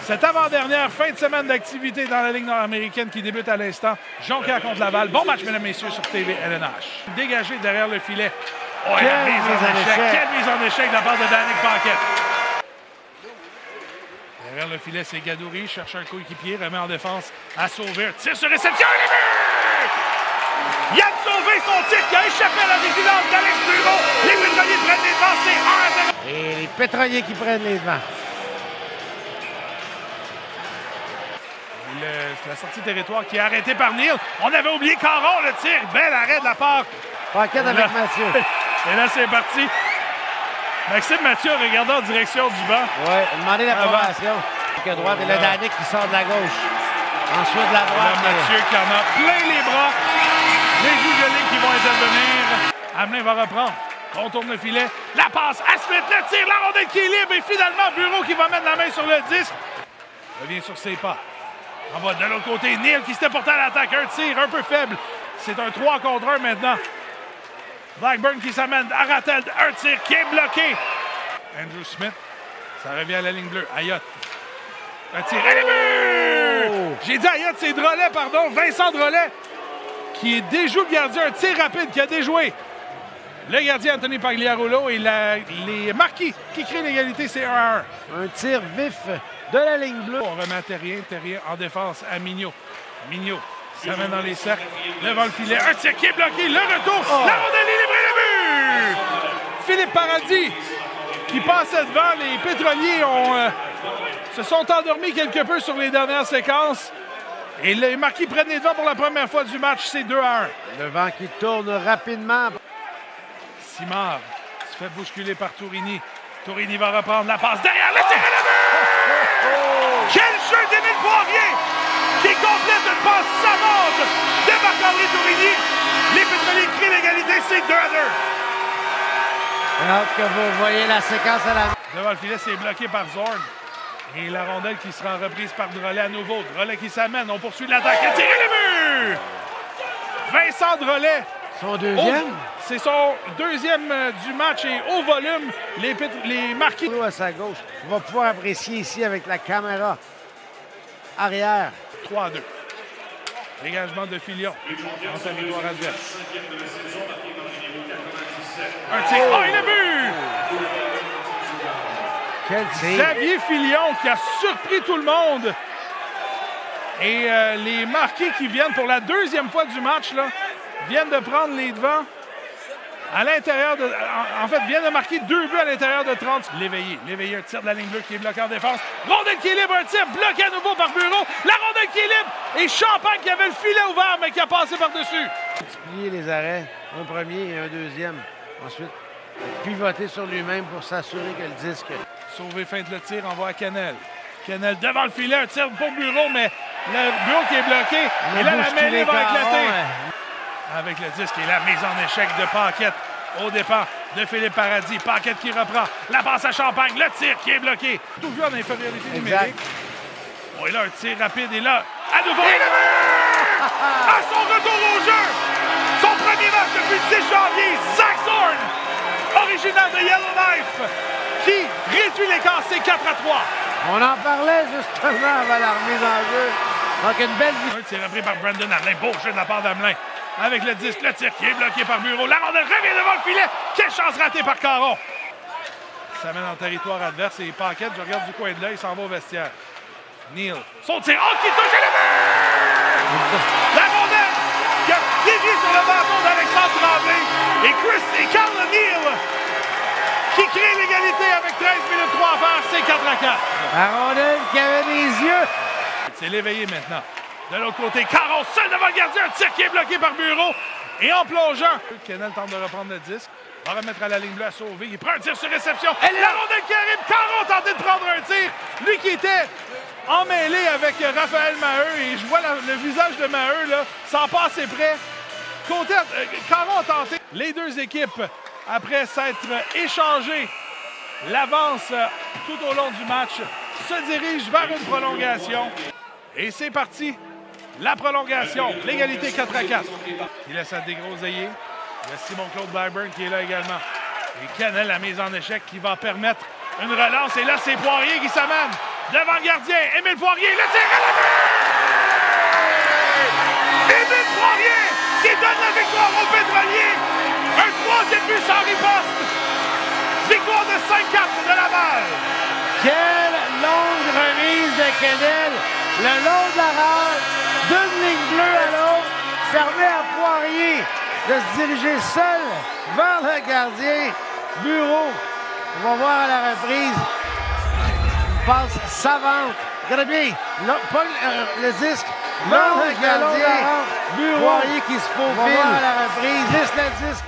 Cette avant-dernière fin de semaine d'activité dans la Ligue nord-américaine qui débute à l'instant. Jonquière contre Laval. Bon match, mesdames et messieurs, sur TV LNH. Dégagé derrière le filet. Oh, quelle mise en échec. Quelle mise en échec de la part de Danick Paquette. Derrière le filet, c'est Gadouri. Cherche un coéquipier. Remet en défense à Sauvé. Tire sur réception. Et les buts! Yann Sauvé, son tir qui a échappé à la vigilance d'Alex Bureau. Les pétroliers prennent les devants. C'est 1-0. Et les pétroliers qui prennent les devants. La sortie territoire qui est arrêtée par Neal. On avait oublié Caron, le tir. Bel arrêt de la part. Paquette avec Mathieu. Et là, c'est parti. Maxime Mathieu a regardé en direction du banc. Oui, demandé l'approbation. À droite, et le Danick qui sort de la gauche. Ensuite de la droite. Là, Mathieu qui en a plein les bras. Les joues gelés qui vont intervenir. Hamelin va reprendre. Contourne le filet. La passe à Smith, le tir, la rondelle qui est libre. Et finalement, Bureau qui va mettre la main sur le disque. Revient sur ses pas. On va de l'autre côté. Neal qui s'était porté à l'attaque. Un tir un peu faible. C'est un 3 contre 1 maintenant. Blackburn qui s'amène à Rattel. Un tir qui est bloqué. Andrew Smith. Ça revient à la ligne bleue. Ayotte. Un tir. Et les buts! J'ai dit Ayotte, c'est Drolet, pardon. Vincent Drolet qui déjoue le gardien. Un tir rapide qui a déjoué le gardien Anthony Pagliarulo et les Marquis qui créent l'égalité. C'est 1-1. Un tir vif de la ligne bleue. On remet à Terrien en défense à Mignot. Mignot s'amène dans les cercles, devant le filet. Un tir qui est bloqué, le retour, la rondelle est livrée, le but! Philippe Paradis qui passait devant. Les pétroliers se sont endormis quelque peu sur les dernières séquences. Et les Marquis prennent les devants pour la première fois du match. C'est 2-1. Le vent qui tourne rapidement. Simard se fait bousculer par Tourigny. Tourigny va reprendre la passe derrière le tir et le but! Quel jeu d'Émile Poirier qui complète une passe savante de Marc-André Tourigny. Les pétroliers créent l'égalité, c'est 2-2. Alors que vous voyez la séquence à la... Devant le filet, c'est bloqué par Zorn. Et la rondelle qui sera reprise par Drolet à nouveau. Drolet qui s'amène, on poursuit l'attaque. Et tiré le but! Vincent Drolet. Son deuxième? C'est son deuxième du match et au volume, les Marquis. À sa gauche. On va pouvoir apprécier ici avec la caméra arrière. 3-2. Dégagement de Filion en territoire adverse. Un tir. Oh, et le but! Quel tir! Xavier Filion qui a surpris tout le monde. Et les Marquis qui viennent pour la deuxième fois du match, là, viennent de prendre les devants à l'intérieur de... En fait, viennent de marquer 2 buts à l'intérieur de 30. Léveillé, un tir de la ligne bleue qui est bloqué en défense. Rondelle qui est libre, un tir bloqué à nouveau par Bureau. La rondelle qui est libre. Et Champagne qui avait le filet ouvert, mais qui a passé par-dessus. Multiplier les arrêts, un premier et un deuxième. Ensuite, pivoter sur lui-même pour s'assurer que le disque... Sauvé feinte le tir, envoie à Canel. Canel devant le filet, un tir pour Bureau, mais le Bureau qui est bloqué. Et là, la mêlée va éclater. Avec le disque et la mise en échec de Paquette au départ de Philippe Paradis. Paquette qui reprend la passe à Champagne, le tir qui est bloqué. Tout vu en infériorité numérique. Oh, et là, un tir rapide et là, à nouveau, et le but! À son retour au jeu, son premier match depuis le 6 janvier, Zach Zorn, originaire de Yellowknife, qui réduit l'écart, c'est 4-3. On en parlait justement avant la remise en jeu. Donc une belle... Un tir repris par Brandon Hamelin, beau jeu de la part d'Hamelin. Avec le disque, le tir qui est bloqué par Bureau. La rondelle revient devant le filet. Quelle chance ratée par Caron. Ça mène en territoire adverse et Paquette, je regarde du coin de l'œil, il s'en va au vestiaire. Neal, son tir, oh, qui touche le but! La rondelle qui a dévié sur le bâton d'Alexandre Tremblay. Et Carl Neal qui crée l'égalité avec 13 minutes 3 à faire, c'est 4-4. La rondelle qui avait des yeux. C'est l'éveillé maintenant. De l'autre côté, Caron seul devant le gardien, un tir qui est bloqué par Bureau. Et en plongeant, Kennel tente de reprendre le disque. Va remettre à la ligne bleue à Sauvé. Il prend un tir sur réception. Et la rondelle qui arrive. Caron tentait de prendre un tir. Lui qui était emmêlé avec Raphaël Maheu. Et je vois le visage de Maheu, là, sans passer près. Côté, Caron a tenté. Les deux équipes, après s'être échangées l'avance tout au long du match, se dirigent vers une prolongation. Et c'est parti. La prolongation, l'égalité 4-4. Il laisse à dégroseiller. Il y a Simon-Claude Blackburn qui est là également. Et Canel, la mise en échec qui va permettre une relance. Et là, c'est Poirier qui s'amène. devant le gardien. Émile Poirier, le tir à la main! Émile Poirier qui donne la victoire aux Pétroliers. Un troisième but sans riposte. Victoire de 5-4 de Laval. Quelle longue remise de Kennel. Le long de la rare, d'une ligne bleue à l'autre, permet à Poirier de se diriger seul vers le gardien. Bureau, on va voir à la reprise. Une passe savante. Regardez bien, là, pas le disque vers le gardien. Bureau, Poirier qui se faufile. On va voir à la reprise. Juste le disque.